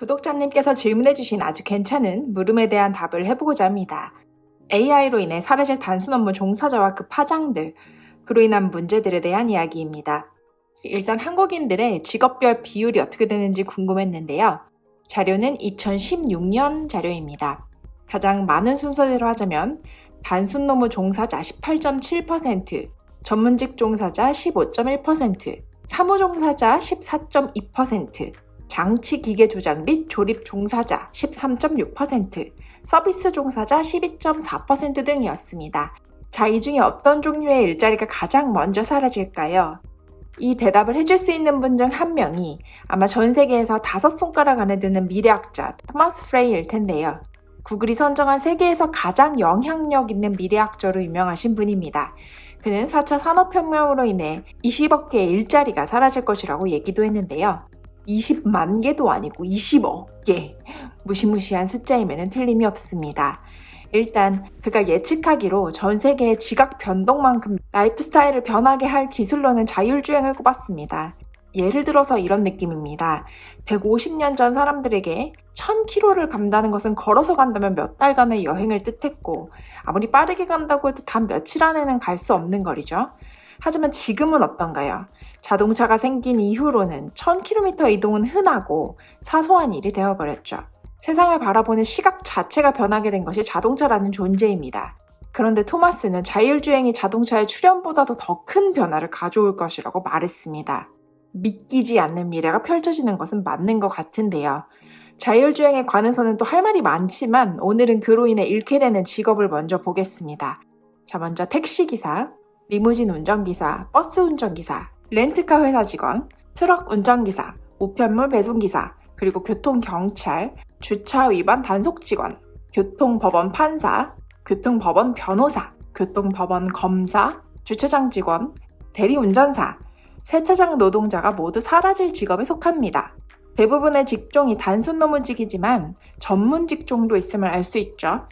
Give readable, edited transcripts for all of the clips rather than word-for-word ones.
구독자님께서 질문해주신 아주 괜찮은 물음에 대한 답을 해보고자 합니다. AI로 인해 사라질 단순 업무 종사자와 그 파장들, 그로 인한 문제들에 대한 이야기입니다. 일단 한국인들의 직업별 비율이 어떻게 되는지 궁금했는데요. 자료는 2016년 자료입니다. 가장 많은 순서대로 하자면 단순 업무 종사자 18.7%, 전문직 종사자 15.1%, 사무 종사자 14.2%, 장치 기계 조작 및 조립 종사자 13.6%, 서비스 종사자 12.4% 등이었습니다. 자, 이 중에 어떤 종류의 일자리가 가장 먼저 사라질까요? 이 대답을 해줄 수 있는 분 중 한 명이 아마 전 세계에서 5손가락 안에 드는 미래학자 토마스 프레이일 텐데요. 구글이 선정한 세계에서 가장 영향력 있는 미래학자로 유명하신 분입니다. 그는 4차 산업혁명으로 인해 20억 개의 일자리가 사라질 것이라고 얘기도 했는데요. 20만 개도 아니고 20억 개. 무시무시한 숫자임에는 틀림이 없습니다. 일단 그가 예측하기로 전 세계의 지각 변동만큼 라이프 스타일을 변하게 할 기술로는 자율주행을 꼽았습니다. 예를 들어서 이런 느낌입니다. 150년 전 사람들에게 1000km를 간다는 것은 걸어서 간다면 몇 달간의 여행을 뜻했고, 아무리 빠르게 간다고 해도 단 며칠 안에는 갈 수 없는 거리죠. 하지만 지금은 어떤가요? 자동차가 생긴 이후로는 1000km 이동은 흔하고 사소한 일이 되어버렸죠. 세상을 바라보는 시각 자체가 변하게 된 것이 자동차라는 존재입니다. 그런데 토마스는 자율주행이 자동차의 출현보다도 더 큰 변화를 가져올 것이라고 말했습니다. 믿기지 않는 미래가 펼쳐지는 것은 맞는 것 같은데요. 자율주행에 관해서는 또 할 말이 많지만 오늘은 그로 인해 잃게 되는 직업을 먼저 보겠습니다. 자, 먼저 택시기사, 리무진 운전기사, 버스 운전기사, 렌트카 회사 직원, 트럭 운전기사, 우편물 배송기사, 그리고 교통경찰, 주차 위반 단속 직원, 교통법원 판사, 교통법원 변호사, 교통법원 검사, 주차장 직원, 대리운전사, 세차장 노동자가 모두 사라질 직업에 속합니다. 대부분의 직종이 단순 노무직이지만 전문 직종도 있음을 알 수 있죠.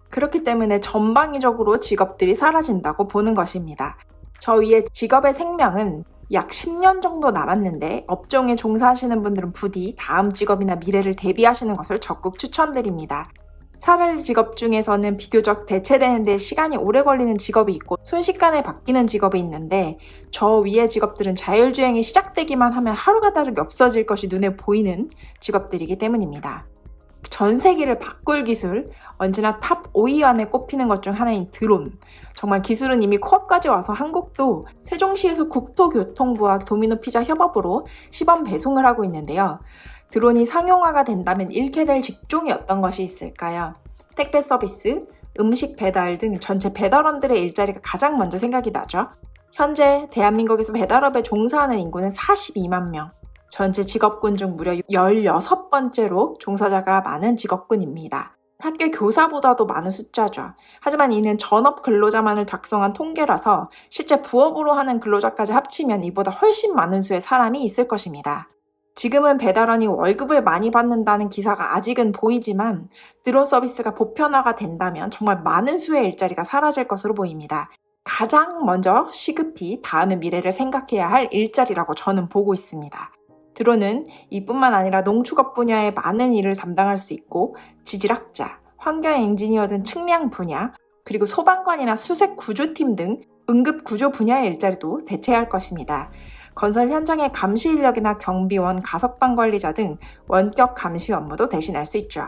그렇기 때문에 전방위적으로 직업들이 사라진다고 보는 것입니다. 저 위에 직업의 생명은 약 10년 정도 남았는데 업종에 종사하시는 분들은 부디 다음 직업이나 미래를 대비하시는 것을 적극 추천드립니다. 사라질 직업 중에서는 비교적 대체되는 데 시간이 오래 걸리는 직업이 있고 순식간에 바뀌는 직업이 있는데, 저 위의 직업들은 자율주행이 시작되기만 하면 하루가 다르게 없어질 것이 눈에 보이는 직업들이기 때문입니다. 전 세계를 바꿀 기술, 언제나 탑 5위 안에 꼽히는 것 중 하나인 드론. 정말 기술은 이미 코앞까지 와서 한국도 세종시에서 국토교통부와 도미노피자 협업으로 시범 배송을 하고 있는데요. 드론이 상용화가 된다면 잃게 될 직종이 어떤 것이 있을까요? 택배 서비스, 음식 배달 등 전체 배달원들의 일자리가 가장 먼저 생각이 나죠. 현재 대한민국에서 배달업에 종사하는 인구는 42만 명. 전체 직업군 중 무려 16번째로 종사자가 많은 직업군입니다. 학교 교사보다도 많은 숫자죠. 하지만 이는 전업 근로자만을 작성한 통계라서 실제 부업으로 하는 근로자까지 합치면 이보다 훨씬 많은 수의 사람이 있을 것입니다. 지금은 배달원이 월급을 많이 받는다는 기사가 아직은 보이지만 드론 서비스가 보편화가 된다면 정말 많은 수의 일자리가 사라질 것으로 보입니다. 가장 먼저 시급히 다음의 미래를 생각해야 할 일자리라고 저는 보고 있습니다. 드론은 이뿐만 아니라 농축업 분야의 많은 일을 담당할 수 있고 지질학자, 환경 엔지니어 등 측량 분야, 그리고 소방관이나 수색 구조팀 등 응급 구조 분야의 일자리도 대체할 것입니다. 건설 현장의 감시 인력이나 경비원, 가석방 관리자 등 원격 감시 업무도 대신할 수 있죠.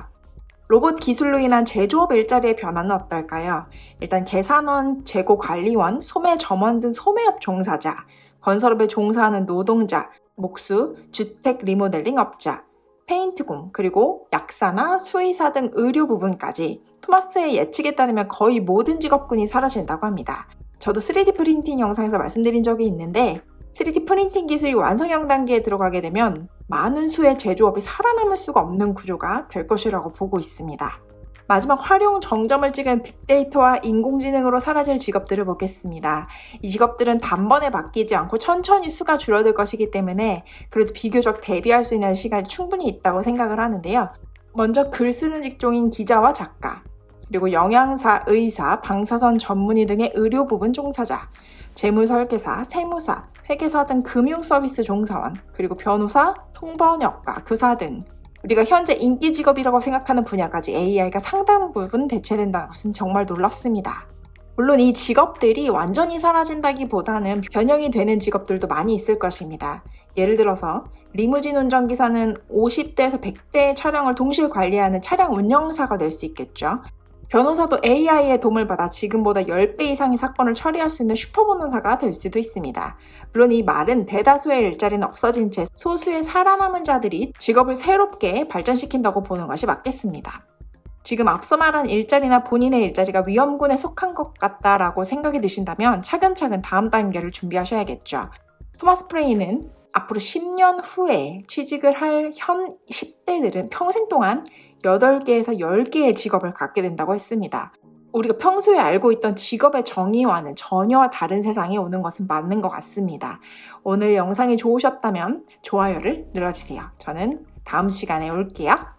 로봇 기술로 인한 제조업 일자리의 변화는 어떨까요? 일단 계산원, 재고관리원, 소매 점원 등 소매업 종사자, 건설업에 종사하는 노동자, 목수, 주택 리모델링 업자, 페인트공, 그리고 약사나 수의사 등 의료 부분까지 토마스의 예측에 따르면 거의 모든 직업군이 사라진다고 합니다. 저도 3D 프린팅 영상에서 말씀드린 적이 있는데 3D 프린팅 기술이 완성형 단계에 들어가게 되면 많은 수의 제조업이 살아남을 수가 없는 구조가 될 것이라고 보고 있습니다. 마지막 활용 정점을 찍은 빅데이터와 인공지능으로 사라질 직업들을 보겠습니다. 이 직업들은 단번에 바뀌지 않고 천천히 수가 줄어들 것이기 때문에 그래도 비교적 대비할 수 있는 시간이 충분히 있다고 생각을 하는데요. 먼저 글 쓰는 직종인 기자와 작가, 그리고 영양사, 의사, 방사선 전문의 등의 의료 부분 종사자, 재무설계사, 세무사, 회계사 등 금융 서비스 종사원, 그리고 변호사, 통번역가, 교사 등 우리가 현재 인기 직업이라고 생각하는 분야까지 AI가 상당 부분 대체된다는 것은 정말 놀랍습니다. 물론 이 직업들이 완전히 사라진다기보다는 변형이 되는 직업들도 많이 있을 것입니다. 예를 들어서 리무진 운전기사는 50대에서 100대의 차량을 동시에 관리하는 차량 운영사가 될 수 있겠죠. 변호사도 AI의 도움을 받아 지금보다 10배 이상의 사건을 처리할 수 있는 슈퍼변호사가 될 수도 있습니다. 물론 이 말은 대다수의 일자리는 없어진 채 소수의 살아남은 자들이 직업을 새롭게 발전시킨다고 보는 것이 맞겠습니다. 지금 앞서 말한 일자리나 본인의 일자리가 위험군에 속한 것 같다라고 생각이 드신다면 차근차근 다음 단계를 준비하셔야겠죠. 토마스 프레이는 앞으로 10년 후에 취직을 할 현 10대들은 평생 동안 8개에서 10개의 직업을 갖게 된다고 했습니다. 우리가 평소에 알고 있던 직업의 정의와는 전혀 다른 세상이 오는 것은 맞는 것 같습니다. 오늘 영상이 좋으셨다면 좋아요를 눌러주세요. 저는 다음 시간에 올게요.